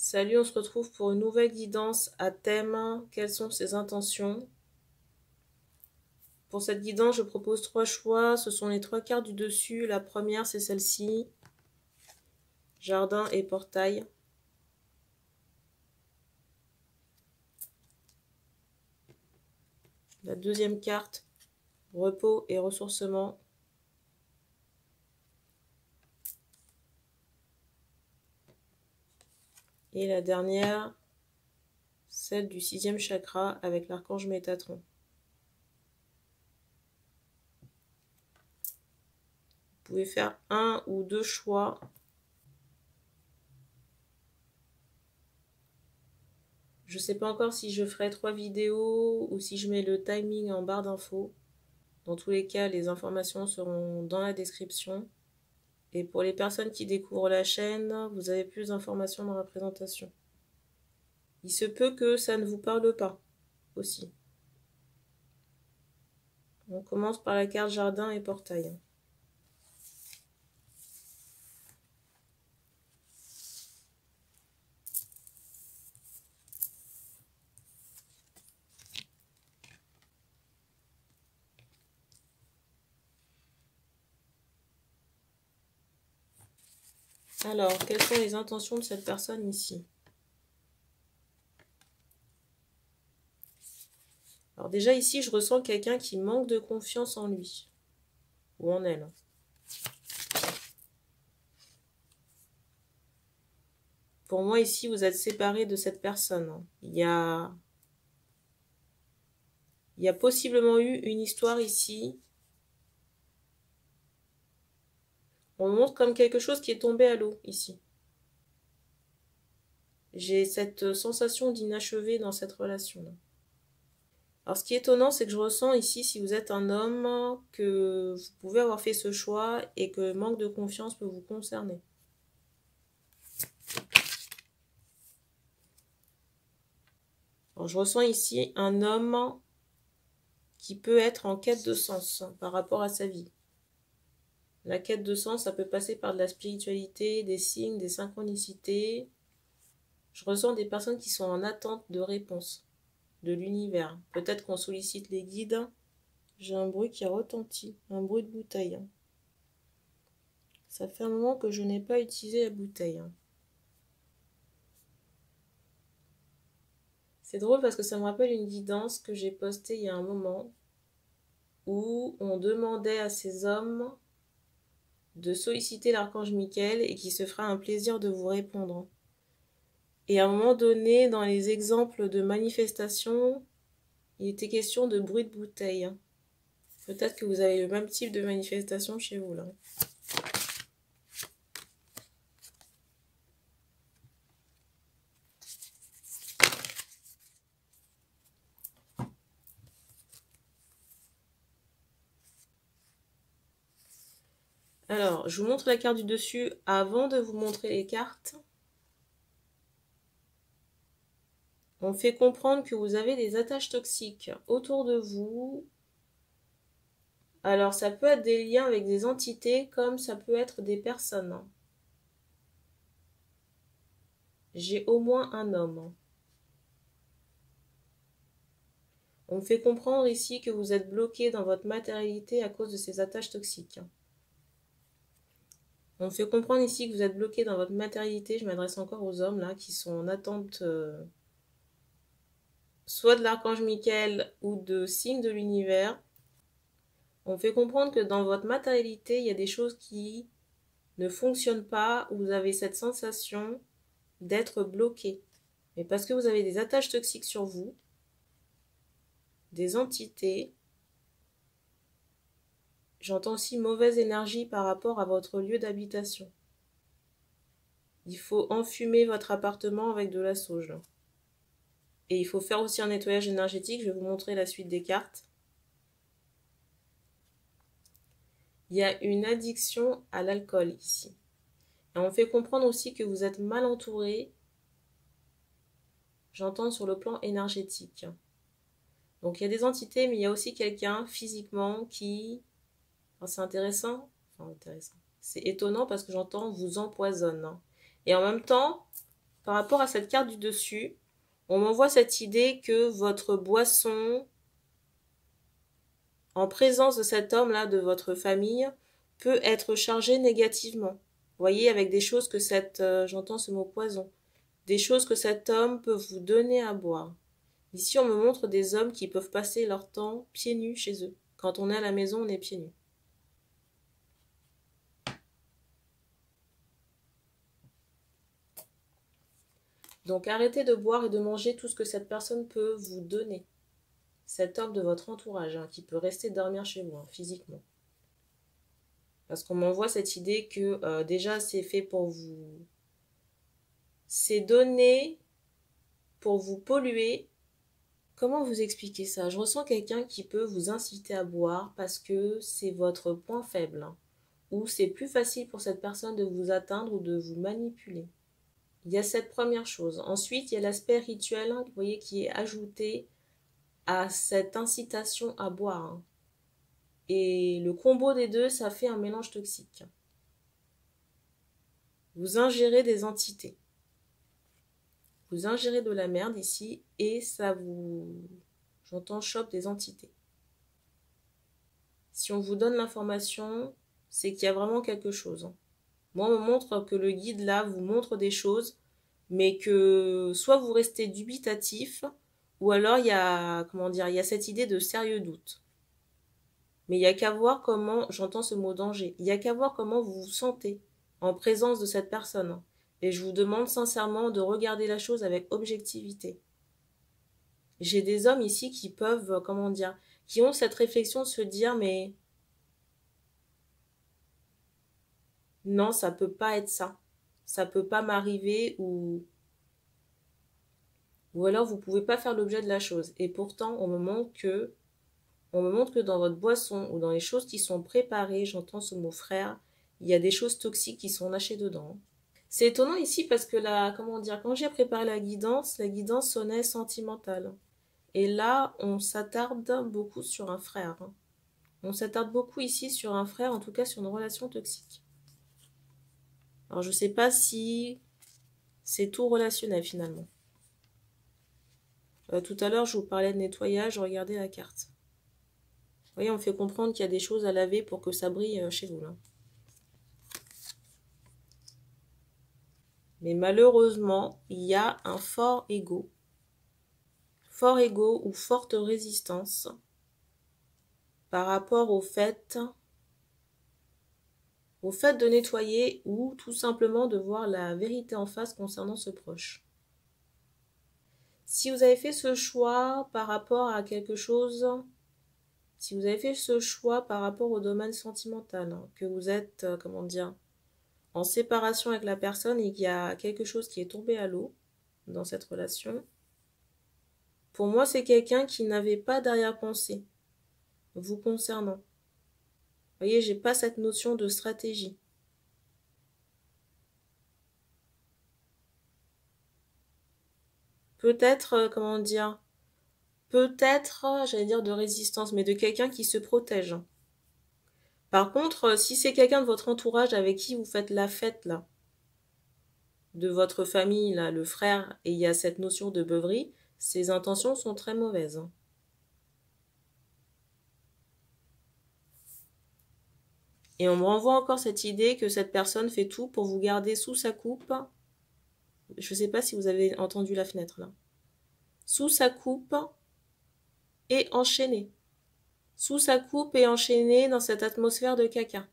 Salut, on se retrouve pour une nouvelle guidance à thème. Quelles sont ses intentions? Pour cette guidance, je propose 3 choix. Ce sont les 3 cartes du dessus. La première, c'est celle-ci. Jardin et portail. La deuxième carte, repos et ressourcement. Et la dernière, celle du 6e chakra avec l'archange Métatron. Vous pouvez faire 1 ou 2 choix. Je ne sais pas encore si je ferai 3 vidéos ou si je mets le timing en barre d'infos. Dans tous les cas, les informations seront dans la description. Et pour les personnes qui découvrent la chaîne, vous avez plus d'informations dans la présentation. Il se peut que ça ne vous parle pas aussi. On commence par la carte jardin et portail. Alors, quelles sont les intentions de cette personne ici? Alors déjà ici, je ressens quelqu'un qui manque de confiance en lui. Ou en elle. Pour moi, ici, vous êtes séparés de cette personne. Il y a possiblement eu une histoire ici. On montre comme quelque chose qui est tombé à l'eau ici. J'ai cette sensation d'inachevé dans cette relation-là. Alors, ce qui est étonnant, c'est que je ressens ici, si vous êtes un homme, que vous pouvez avoir fait ce choix et que manque de confiance peut vous concerner. Alors, je ressens ici un homme qui peut être en quête de sens par rapport à sa vie. La quête de sens, ça peut passer par de la spiritualité, des signes, des synchronicités. Je ressens des personnes qui sont en attente de réponses de l'univers. Peut-être qu'on sollicite les guides. J'ai un bruit qui retentit, un bruit de bouteille. Ça fait un moment que je n'ai pas utilisé la bouteille. C'est drôle parce que ça me rappelle une guidance que j'ai postée il y a un moment où on demandait à ces hommes de solliciter l'archange Michael et qui se fera un plaisir de vous répondre. Et à un moment donné, dans les exemples de manifestations, il était question de bruit de bouteille. Peut-être que vous avez le même type de manifestation chez vous là. Alors, je vous montre la carte du dessus avant de vous montrer les cartes. On fait comprendre que vous avez des attaches toxiques autour de vous. Alors, ça peut être des liens avec des entités comme ça peut être des personnes. J'ai au moins un homme. On me fait comprendre ici que vous êtes bloqué dans votre matérialité à cause de ces attaches toxiques. On me fait comprendre ici que vous êtes bloqué dans votre matérialité. Je m'adresse encore aux hommes là qui sont en attente soit de l'archange Michael ou de signes de l'univers. On fait comprendre que dans votre matérialité, il y a des choses qui ne fonctionnent pas, où vous avez cette sensation d'être bloqué. Mais parce que vous avez des attaches toxiques sur vous, des entités, j'entends aussi mauvaise énergie par rapport à votre lieu d'habitation. Il faut enfumer votre appartement avec de la sauge. Et il faut faire aussi un nettoyage énergétique. Je vais vous montrer la suite des cartes. Il y a une addiction à l'alcool ici. Et on fait comprendre aussi que vous êtes mal entouré. J'entends sur le plan énergétique. Donc il y a des entités, mais il y a aussi quelqu'un physiquement qui... Enfin, c'est intéressant. Enfin, intéressant. C'est étonnant parce que j'entends vous empoisonne. Et en même temps, par rapport à cette carte du dessus, on m'envoie cette idée que votre boisson, en présence de cet homme-là, de votre famille, peut être chargée négativement. Vous voyez, avec des choses que j'entends ce mot poison, des choses que cet homme peut vous donner à boire. Ici, on me montre des hommes qui peuvent passer leur temps pieds nus chez eux. Quand on est à la maison, on est pieds nus. Donc, arrêtez de boire et de manger tout ce que cette personne peut vous donner. Cet homme de votre entourage, qui peut rester dormir chez vous, physiquement. Parce qu'on m'envoie cette idée que déjà, c'est fait pour vous... C'est donné pour vous polluer. Comment vous expliquer ça? Je ressens quelqu'un qui peut vous inciter à boire parce que c'est votre point faible. Ou c'est plus facile pour cette personne de vous atteindre ou de vous manipuler. Il y a cette première chose. Ensuite, il y a l'aspect rituel, vous voyez, qui est ajouté à cette incitation à boire. Et le combo des deux, ça fait un mélange toxique. Vous ingérez des entités. Vous ingérez de la merde ici et ça vous... J'entends chope des entités. Si on vous donne l'information, c'est qu'il y a vraiment quelque chose. Moi, on me montre que le guide, là, vous montre des choses, mais que soit vous restez dubitatif, ou alors il y a, comment dire, il y a cette idée de sérieux doute. Mais il n'y a qu'à voir comment, j'entends ce mot danger, il n'y a qu'à voir comment vous vous sentez en présence de cette personne. Et je vous demande sincèrement de regarder la chose avec objectivité. J'ai des hommes ici qui peuvent, comment dire, qui ont cette réflexion de se dire, mais non, ça peut pas être ça. Ça peut pas m'arriver ou alors vous pouvez pas faire l'objet de la chose. Et pourtant, on me montre que dans votre boisson ou dans les choses qui sont préparées, j'entends ce mot frère, il y a des choses toxiques qui sont lâchées dedans. C'est étonnant ici parce que comment dire, quand j'ai préparé la guidance sonnait sentimentale. Et là, on s'attarde beaucoup sur un frère. On s'attarde beaucoup ici sur un frère, en tout cas sur une relation toxique. Alors, je ne sais pas si c'est tout relationnel finalement. Tout à l'heure, je vous parlais de nettoyage, regardez la carte. Vous voyez, on fait comprendre qu'il y a des choses à laver pour que ça brille chez vous, là. Mais malheureusement, il y a un fort ego. Fort ego ou forte résistance par rapport au fait de nettoyer ou tout simplement de voir la vérité en face concernant ce proche. Si vous avez fait ce choix par rapport à quelque chose, si vous avez fait ce choix par rapport au domaine sentimental, que vous êtes, comment dire, en séparation avec la personne et qu'il y a quelque chose qui est tombé à l'eau dans cette relation, pour moi, c'est quelqu'un qui n'avait pas d'arrière-pensée vous concernant. Vous voyez, j'ai pas cette notion de stratégie. Peut-être, comment dire, peut-être, j'allais dire de résistance, mais de quelqu'un qui se protège. Par contre, si c'est quelqu'un de votre entourage avec qui vous faites la fête, là, de votre famille, là, le frère, et il y a cette notion de beuverie, ses intentions sont très mauvaises. Et on me renvoie encore cette idée que cette personne fait tout pour vous garder sous sa coupe. Je ne sais pas si vous avez entendu la fenêtre, là. Sous sa coupe et enchaîné. Sous sa coupe et enchaîné dans cette atmosphère de caca.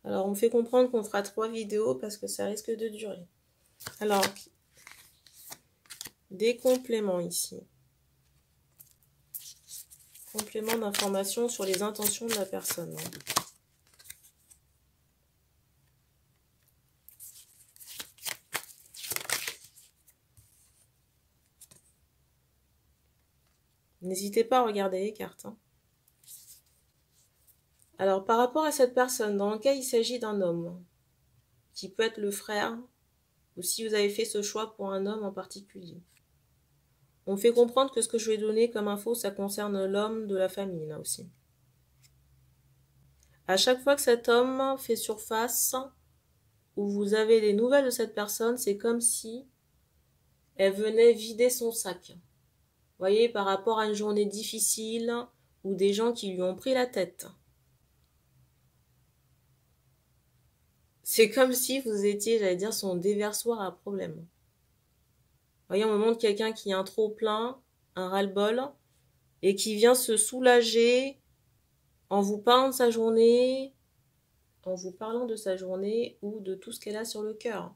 Alors, on me fait comprendre qu'on fera 3 vidéos parce que ça risque de durer. Alors, des compléments ici. Complément d'information sur les intentions de la personne. N'hésitez pas à regarder les cartes. Alors, par rapport à cette personne, dans le cas il s'agit d'un homme, qui peut être le frère, ou si vous avez fait ce choix pour un homme en particulier. On fait comprendre que ce que je vais donner comme info, ça concerne l'homme de la famille, là aussi. À chaque fois que cet homme fait surface, où vous avez des nouvelles de cette personne, c'est comme si elle venait vider son sac. Vous voyez, par rapport à une journée difficile, ou des gens qui lui ont pris la tête. C'est comme si vous étiez, j'allais dire, son déversoir à problème. Vous voyez, on me montre quelqu'un qui a un trop-plein, un ras-le-bol, et qui vient se soulager en vous parlant de sa journée, ou de tout ce qu'elle a sur le cœur.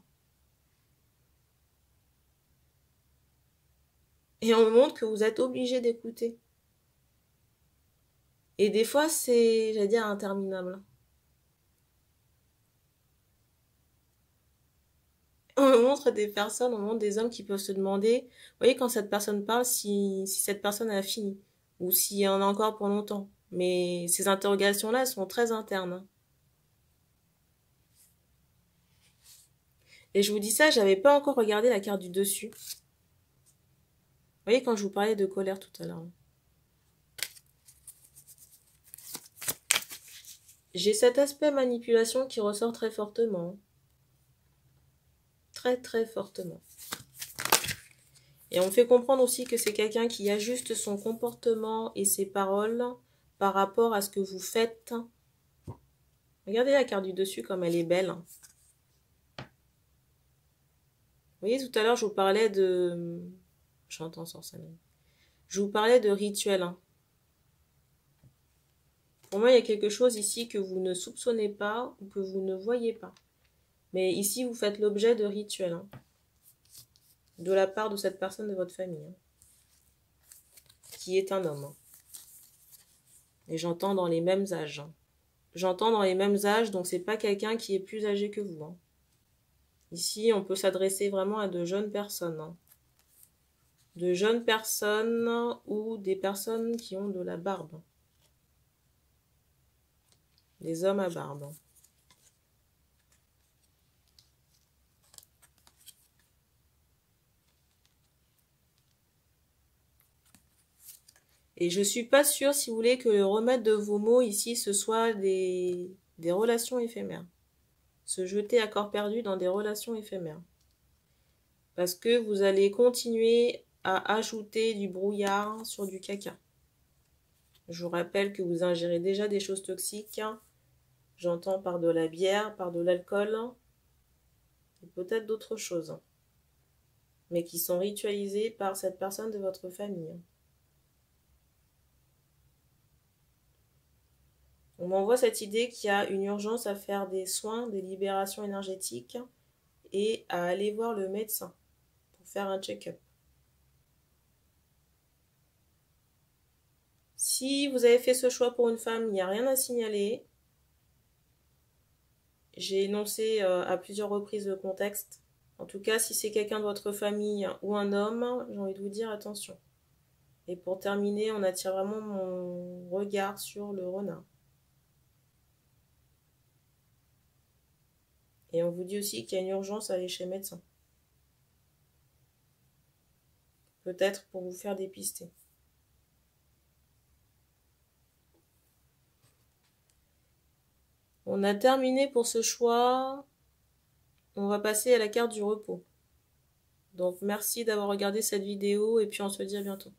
Et on me montre que vous êtes obligé d'écouter. Et des fois, c'est, j'allais dire, interminable. On me montre des personnes, on me montre des hommes qui peuvent se demander, vous voyez, quand cette personne parle, si cette personne a fini, ou s'il y en a encore pour longtemps. Mais ces interrogations-là, elles sont très internes. Et je vous dis ça, j'avais pas encore regardé la carte du dessus. Vous voyez, quand je vous parlais de colère tout à l'heure. J'ai cet aspect manipulation qui ressort très fortement. Très très fortement. Et on fait comprendre aussi que c'est quelqu'un qui ajuste son comportement et ses paroles par rapport à ce que vous faites. Regardez la carte du dessus comme elle est belle. Vous voyez, tout à l'heure, je vous parlais de... J'entends sur ça. Je vous parlais de rituel. Pour moi, il y a quelque chose ici que vous ne soupçonnez pas ou que vous ne voyez pas. Mais ici, vous faites l'objet de rituels. De la part de cette personne de votre famille. Qui est un homme. Et j'entends dans les mêmes âges. J'entends dans les mêmes âges, donc c'est pas quelqu'un qui est plus âgé que vous. Ici, on peut s'adresser vraiment à de jeunes personnes. De jeunes personnes ou des personnes qui ont de la barbe. Des hommes à barbe. Et je suis pas sûre, si vous voulez, que le remède de vos mots ici, ce soit des relations éphémères. Se jeter à corps perdu dans des relations éphémères. Parce que vous allez continuer à ajouter du brouillard sur du caca. Je vous rappelle que vous ingérez déjà des choses toxiques. J'entends par de la bière, par de l'alcool, et peut-être d'autres choses. Mais qui sont ritualisées par cette personne de votre famille. On m'envoie cette idée qu'il y a une urgence à faire des soins, des libérations énergétiques et à aller voir le médecin pour faire un check-up. Si vous avez fait ce choix pour une femme, il n'y a rien à signaler. J'ai énoncé à plusieurs reprises le contexte. En tout cas, si c'est quelqu'un de votre famille ou un homme, j'ai envie de vous dire attention. Et pour terminer, on attire vraiment mon regard sur le renard. Et on vous dit aussi qu'il y a une urgence à aller chez le médecin. Peut-être pour vous faire dépister. On a terminé pour ce choix. On va passer à la carte du repos. Donc merci d'avoir regardé cette vidéo et puis on se dit à bientôt.